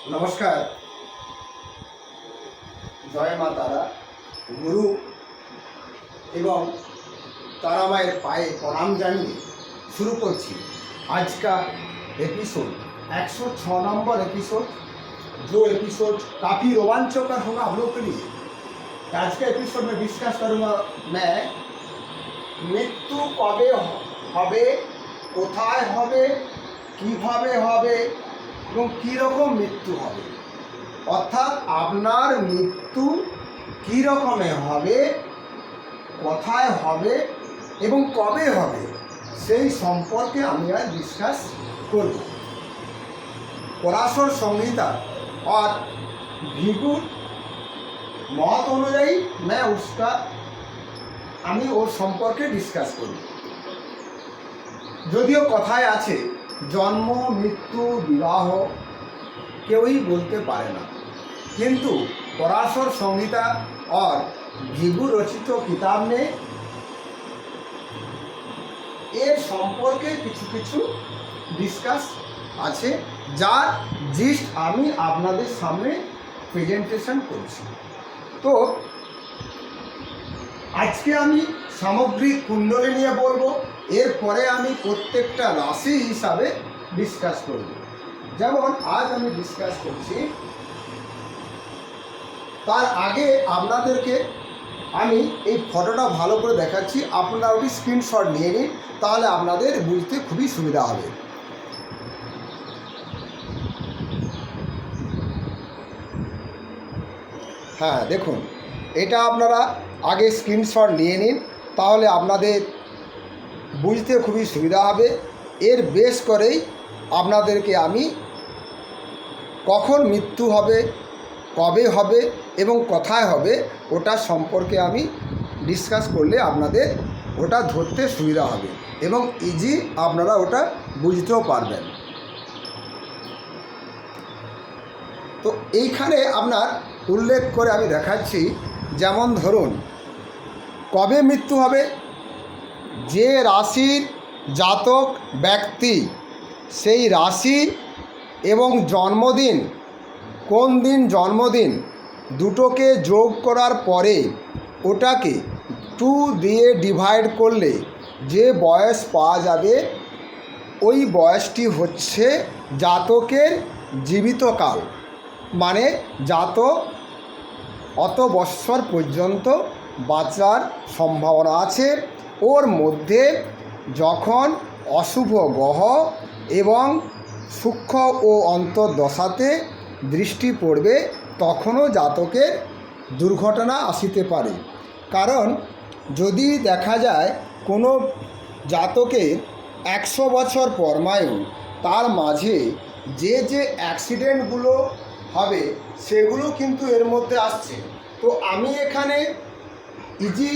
নমস্কার, জয় মা তারা, গুরু এবং তারা মায়ের পায়ে প্রণাম জানিয়ে शुरू করছি आज का एपिसोड 106 नंबर एपिसोड। जो एपिसोड काफ़ी रोमांचकर होगा हम लोग के लिए। आज के एपिसोड में डिस्कस करूँगा मैं मृत्यु कबे হবে, কোথায় হবে, কিভাবে হবে এবং কীরকম মৃত্যু হবে, অর্থাৎ আপনার মৃত্যু কী রকমের হবে, কোথায় হবে এবং কবে হবে সেই সম্পর্কে আমি আজ ডিসকাস করব। পরাশর संहिता और भृगु मत अनुयायी मैं আমি ওর সম্পর্কে ডিসকাস করব। যদিও কথায় আছে জন্ম মৃত্যু বিবাহ কেউই বলতে পারে না, কিন্তু পরাশর संहिता और भृगु रचित किताब में এর সম্পর্কে কিছু কিছু ডিসকাস আছে, যার জিস্ট আমি আপনাদের সামনে প্রেজেন্টেশন করছি। তো আজকে আমি সামগ্রিক কুণ্ডলী নিয়ে বলবো, এরপরে আমি প্রত্যেকটা রাশি হিসাবে ডিসকাস করব। যেমন আজ আমি ডিসকাস করছি, তার আগে আপনাদেরকে আমি এই ফটোটা ভালো করে দেখাচ্ছি, আপনারা ওটি স্ক্রিনশট নিয়ে নিন, তাহলে আপনাদের বুঝতে খুবই সুবিধা হবে। হ্যাঁ দেখুন, এটা আপনারা আগে স্ক্রিনশট নিয়ে নিন, তাহলে আপনাদের বুঝতে খুবই সুবিধা হবে। এর বেস করেই আপনাদেরকে আমি কখন মৃত্যু হবে, কবে হবে এবং কোথায় হবে ওটা সম্পর্কে আমি ডিসকাস করলে আপনাদের ওটা ধরতে সুবিধা হবে এবং ইজি আপনারা ওটা বুঝতেও পারবেন। তো এইখানে আপনার উল্লেখ করে আমি দেখাচ্ছি, যেমন ধরুন কবে মৃত্যু হবে, যে রাশির জাতক ব্যক্তি সেই রাশি এবং জন্মদিন, কোন দিন জন্মদিন দুটোকে যোগ করার পরে ওটাকে 2 দিয়ে ডিভাইড করলে যে বয়স পাওয়া যাবে ওই বয়সটি হচ্ছে জাতকের জীবিতকাল। মানে জাতক অত বৎসর পর্যন্ত বাঁচার সম্ভাবনা আছে। ওর মধ্যে যখন অশুভ গ্রহ এবং সূক্ষ্ম ও অন্তর্দশাতে দৃষ্টি পড়বে তখনও জাতকের দুর্ঘটনা আসিতে পারে। কারণ যদি দেখা যায় কোনো জাতকের 100 বছর পরমায়ু, তার মাঝে যে যে অ্যাক্সিডেন্টগুলো হবে সেগুলো কিন্তু এর মধ্যে আসছে। তো আমি এখানে ইজি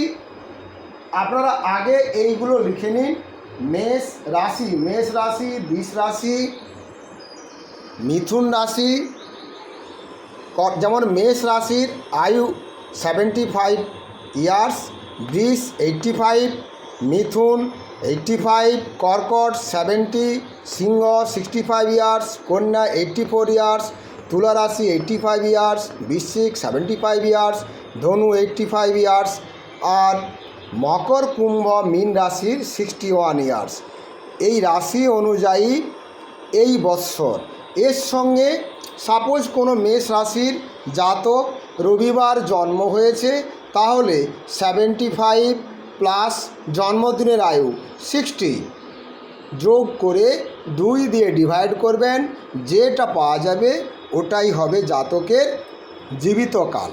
আপনারা আগে এইগুলো লিখে নিন। মেষ রাশি, বৃষ রাশি, মিথুন রাশি, যেমন মেষ রাশির আয়ু 75 ইয়ার্স, বৃষ 85, মিথুন 85, কর্কট 70, সিংহ 65 ইয়ার্স, কন্যা 84 ইয়ার্স, তুলা রাশি 85 ইয়ার্স, বৃশ্চিক 75 ইয়ার্স, ধনু 85 ইয়ার্স, আর মকর কুম্ভ মীন রাশির 61 ইয়ার্স। এই রাশি অনুযায়ী এই বৎসর এর সঙ্গে সাপোজ কোনো মেষ রাশির জাতক রবিবার জন্ম হয়েছে, তাহলে 75 প্লাস জন্মদিনের আয়ু 60 যোগ করে 2 দিয়ে ডিভাইড করবেন, যেটা পাওয়া যাবে ওটাই হবে জাতকের জীবিতকাল।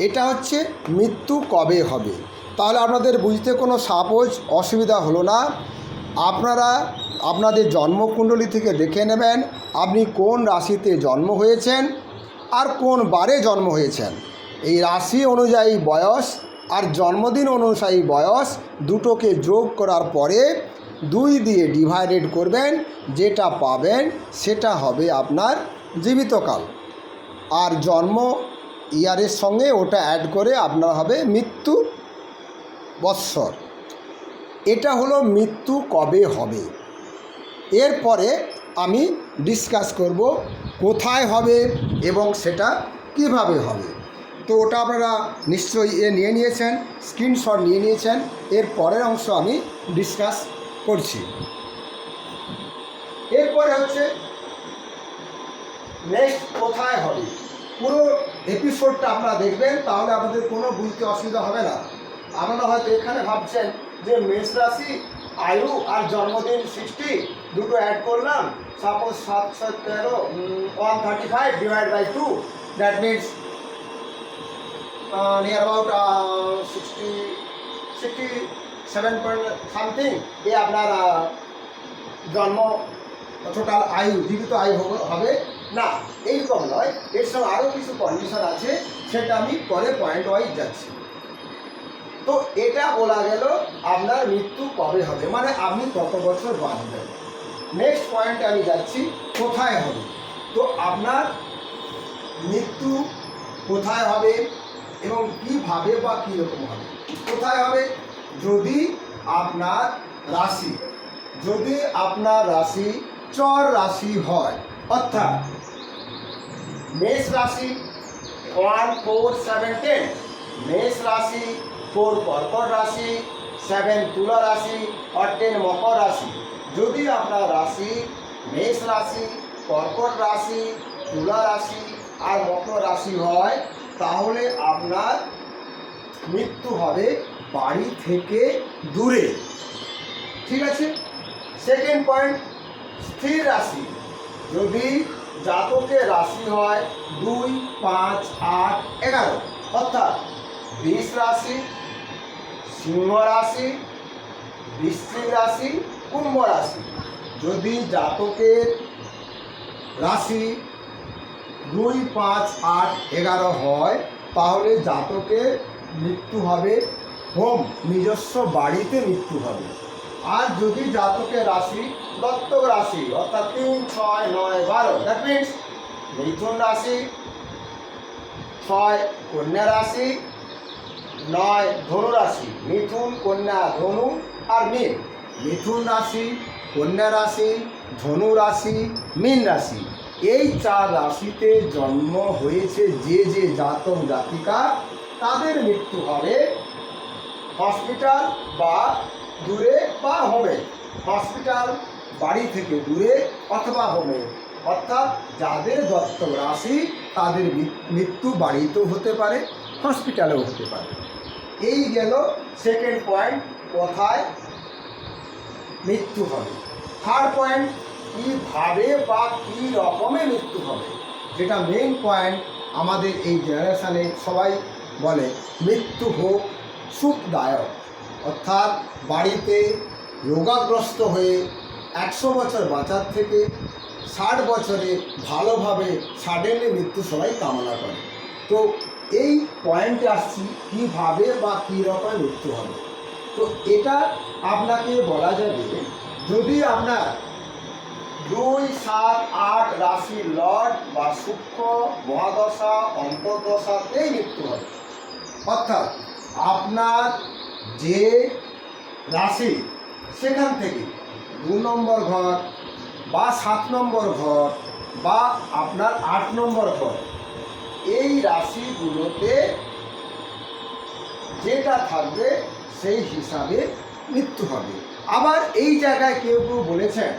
এটা হচ্ছে মৃত্যু কবে হবে। তাহলে আপনাদের বুঝতে কোনো সাপোজ অসুবিধা হলো না। আপনারা আপনাদের জন্মকুণ্ডলী থেকে দেখে নেবেন আপনি কোন রাশিতে জন্ম হয়েছেন আর কোন বারে জন্ম হয়েছেন। এই রাশি অনুযায়ী বয়স আর জন্মদিন অনুযায়ী বয়স দুটোকে যোগ করার পরে 2 দিয়ে ডিভাইডেড করবেন, যেটা পাবেন সেটা হবে আপনার জীবিতকাল। আর জন্ম ইয়ারের সঙ্গে ওটা অ্যাড করে আপনার হবে মৃত্যু বৎসর। এটা হলো মৃত্যু কবে হবে। এরপরে আমি ডিসকাস করব কোথায় হবে এবং সেটা কিভাবে হবে। তো ওটা আপনারা নিশ্চয়ই নিয়ে নিয়েছেন, স্ক্রিনশট নিয়ে নিয়েছেন। এর পরের অংশ আমি ডিসকাস করছি। এরপরে হচ্ছে নেক্সট কোথায় হবে। পুরো এপিসোডটা আপনারা দেখবেন, তাহলে আপনাদের কোনো বুঝতে অসুবিধা হবে না। আপনারা হয়তো এখানে ভাবছেন যে মেষ রাশি, আয়ু আর জন্মদিন 60 দুটো অ্যাড করলাম, suppose 7 7 13 135 divide by 2, that means near about 67 point something এ আপনার জন্ম টোটাল আয়ু, জীবিত আয়ু হবে না। এইরকম নয়, এর সঙ্গে আরও কিছু কন্ডিশন আছে, সেটা আমি পরে পয়েন্ট ওয়াইজ যাচ্ছি। তো এটা বলা গেল আপনার মৃত্যু কবে হবে, মানে আপনি কত বছর বাঁচবেন। নেক্সট পয়েন্টে আমি যাচ্ছি, কোথায় হবে। তো আপনার মৃত্যু কোথায় হবে এবং কীভাবে বা কীরকম হবে। কোথায় হবে, যদি আপনার রাশি চর রাশি হয়, অর্থাৎ মেষ রাশি 1 4 7 10, মেষ রাশি 4 কর্কট রাশি, 7 তুলা রাশি আর 10 মকর রাশি। যদি আপনার রাশি মেষ রাশি, কর্কট রাশি, তুলা রাশি আর মকর রাশি হয়, তাহলে আপনার মৃত্যু হবে বাড়ি থেকে দূরে। ঠিক আছে। সেকেন্ড পয়েন্ট, স্থির রাশি। যদি জাতকের রাশি হয় 2 5 8 11, অর্থাৎ বৃষ রাশি, সিংহ রাশি, বৃশ্চিক রাশি, কুম্ভ রাশি। যদি জাতকের রাশি 2 5 8 11 হয়, তাহলে জাতকের মৃত্যু হবে হোম, নিজস্ব বাড়িতে মৃত্যু হবে। আর যদি জাতকের রাশি দত্তক রাশি, অর্থাৎ 3 6 9 12, দ্যাট মিনস মিথুন রাশি, 6 কন্যা রাশি, 9 ধনু রাশি, মিথুন কন্যা ধনু আর মীন, মিথুন রাশি, কন্যা রাশি, ধনু রাশি, মীন রাশি, এই 4 রাশিতে জন্ম হয়েছে যে যে জাতক জাতিকা, তাদের মৃত্যু হবে হসপিটাল বা দূরে বা হোমে। হসপিটাল বাড়ি থেকে দূরে অথবা হোমে, অর্থাৎ যাদের দত্তক রাশি তাদের মৃত্যু বাড়িতেও হতে পারে, হসপিটালেও হতে পারে। এই গেল সেকেন্ড পয়েন্ট, কোথায় মৃত্যু হবে। থার্ড পয়েন্ট, কীভাবে বা কী রকমের মৃত্যু হবে, যেটা মেইন পয়েন্ট। আমাদের এই জেনারেশানে সবাই বলে মৃত্যু হোক সুখদায়ক, অর্থাৎ বাড়িতে রোগাগ্রস্ত হয়ে 100 বছর বাঁচার থেকে 60 বছরে ভালোভাবে সাডেনলি মৃত্যু সবাই কামনা করে। তো এই পয়েন্টে আসছি, কীভাবে বা কী রকম মৃত্যু হবে। তো এটা আপনাকে বলা যাবে যদি আপনার 2 7 8 রাশির লর্ড বা সূক্ষ্ম মহাদশা অন্তর্দশাতেই মৃত্যু হবে। অর্থাৎ আপনার যে রাশি, সেখান থেকে 2 নম্বর ঘর বা 7 নম্বর ঘর বা আপনার 8 নম্বর ঘর, এই রাশিগুলোতে যেটা থাকবে সেই হিসাবে মৃত্যু হবে। আবার এই জায়গায় কেউ কেউ বলেছেন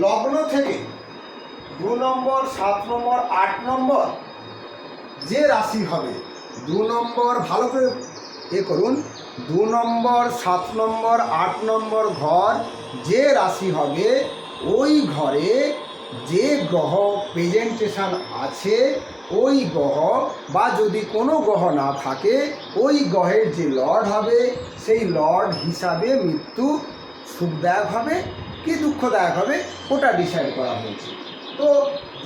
লগ্ন থেকে 2 নম্বর 7 নম্বর 8 নম্বর যে রাশি হবে, 2 নম্বর ভালো করে করুন, 2 নম্বর 7 নম্বর 8 নম্বর ঘর যে রাশি হবে, ওই ঘরে যে গ্রহ প্রেজেন্টেশন আছে, ওই গ্রহ বা যদি কোনো গ্রহ না থাকে, ওই গ্রহের যে লর্ড হবে, সেই লর্ড হিসাবে মৃত্যু সুখদায়ক হবে কি দুঃখদায়ক হবে, ওটা ডিসাইড করা হয়েছে। তো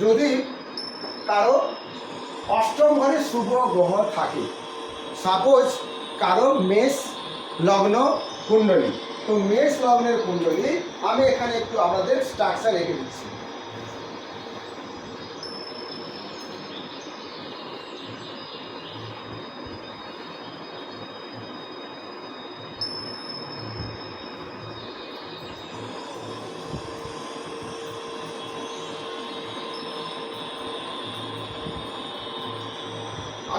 যদি কারো অষ্টম ঘরে শুভ গ্রহ থাকে, সাপোজ কারো মেষ লগ্ন কুণ্ডলী, তো মেষ লগ্নের কুণ্ডলী আমি এখানে একটু আপনাদের স্ট্রাকচার রেখে দিচ্ছি।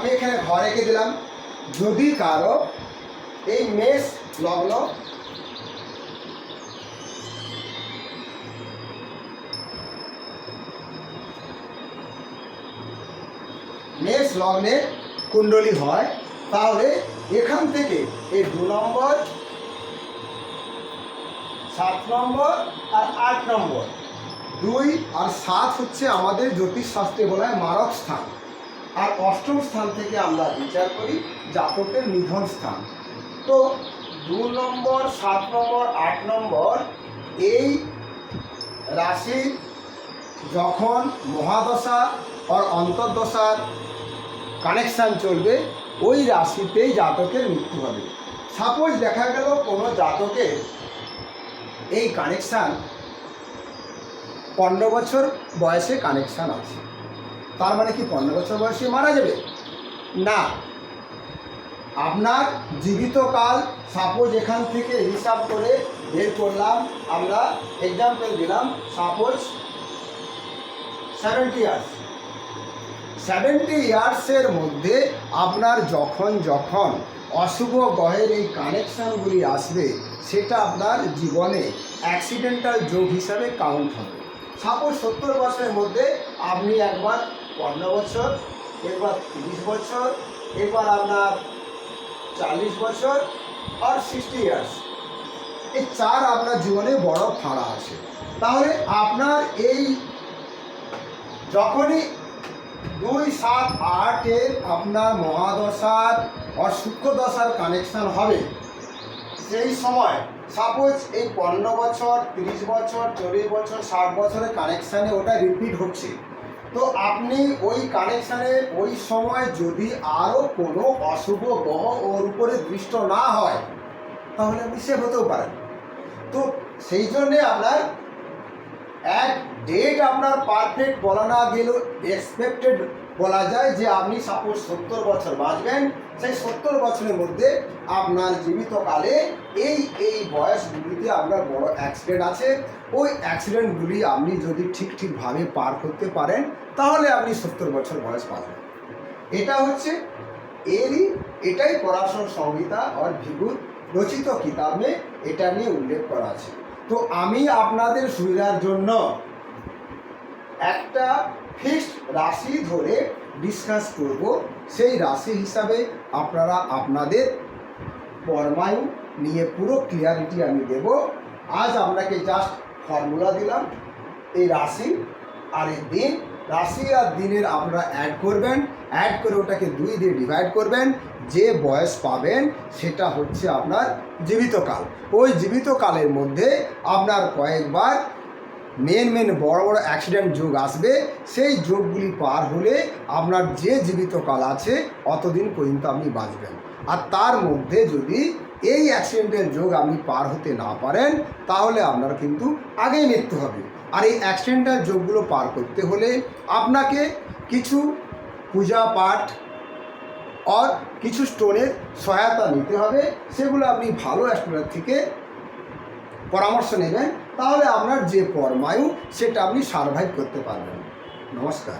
আমি এখানে ঘর রেখে দিলাম। যদি কারো এই মেষ লগ্ন মেষ লগ্নে কুণ্ডলী হয়, তাহলে এখান থেকে এই 2 নম্বর, 7 নম্বর আর 8 নম্বর, 2 আর 7 হচ্ছে আমাদের জ্যোতিষশাস্ত্রে বলা হয় মারক স্থান। আর 8ম স্থান থেকে আমরা বিচার করি জাতকের নিধন স্থান। তো 2 নম্বর, 7 নম্বর, 8 নম্বর এই রাশি যখন মহাদশা আর অন্তর্দশার কানেকশান চলবে, ওই রাশিতেই জাতকের মৃত্যু হবে। সাপোজ দেখা গেল কোনো জাতকের এই কানেকশান 15 বছর বয়সে কানেকশান আছে, তার মানে কি 15 বছর বয়সে মারা যাবে? না, আপনার জীবিতকাল সাপোজ এখান থেকে হিসাব করে বের করলাম, আমরা এক্সাম্পল দিলাম, সাপোজ 70 ইয়ার্স। 70 ইয়ার্সের মধ্যে আপনার যখন যখন অশুভ গ্রহের এই কানেকশানগুলি আসবে, সেটা আপনার জীবনে অ্যাক্সিডেন্টাল যোগ হিসাবে কাউন্ট হবে। সাপোজ 70 বছরের মধ্যে আপনি একবার 15 বছর, একবার 30 বছর, একবার আপনার 40 বছর আর 60 ইয়ার্স, এই 4 আপনার জীবনে বড় ফাঁড়া আছে। তাহলে আপনার এই যখনই 2, 7, 8-এর আপনার মহাদশার আর সূক্ষ্মদশার কানেকশান হবে, সেই সময় সাপোজ এই 15 বছর, 30 বছর, 40 বছর, 60 বছরের কানেকশানে ওটা রিপিট হচ্ছে। তো আপনি ওই কানেকশানে ওই সময় যদি আরও কোনো অশুভ গ্রহ ওর উপরে দৃষ্ট না হয়, তাহলে আপনি সেভ হতেও পারেন। তো সেই জন্যে আপনার এক ডেট আপনার পারফেক্ট বলা না গেলেও এক্সপেক্টেড বলা যায় যে আপনি সাপোজ 70 বছর বাঁচবেন, সেই 70 বছরের মধ্যে আপনার জীবিতকালে এই বয়সগুলিতে আপনার বড় অ্যাক্সিডেন্ট আছে। ওই অ্যাক্সিডেন্টগুলি আপনি যদি ঠিকভাবে পার করতে পারেন, তাহলে আপনি 70 বছর বয়স পাবেন। এটা হচ্ছে এটাই পরাশর সংহিতা আর ভিগুর রচিত কিতাবে এটা নিয়ে উল্লেখ করা আছে। তো আমি আপনাদের সুবিধার জন্য একটা ফিক্সড রাশি ধরে ডিসকাস করব, সেই রাশি হিসাবে আপনারা আপনাদের পরমায়ু নিয়ে পুরো ক্লিয়ারিটি আমি দেব। আজ আপনাকে জাস্ট ফর্মুলা দিলাম, এই রাশি আর এই দিন, রাশি আর দিনের আপনারা অ্যাড করবেন, অ্যাড করে ওটাকে 2 দিয়ে ডিভাইড করবেন, যে বয়স পাবেন সেটা হচ্ছে আপনার জীবিতকাল। ওই জীবিতকালের মধ্যে আপনার কয়েকবার মেন বড় বড় অ্যাক্সিডেন্ট যোগ আসবে। সেই যোগগুলি পার হলে আপনার যে জীবিতকাল আছে অতদিন পর্যন্ত আপনি বাঁচবেন। আর তার মধ্যে যদি এই অ্যাক্সিডেন্টের যোগ আপনি পার হতে না পারেন, তাহলে আপনার কিন্তু আগেই মৃত্যু হবে। আর এই অ্যাক্সিডেন্টাল যোগগুলো পার করতে হলে আপনাকে কিছু পূজা পাঠ আর কিছু স্টোনের সহায়তা নিতে হবে। সেগুলো আপনি ভালো অ্যাস্ট্রোলজার থেকে পরামর্শ নেবেন, তাহলে আপনার যে পরমায়ু সেটা আপনি সারভাইভ করতে পারবেন। নমস্কার।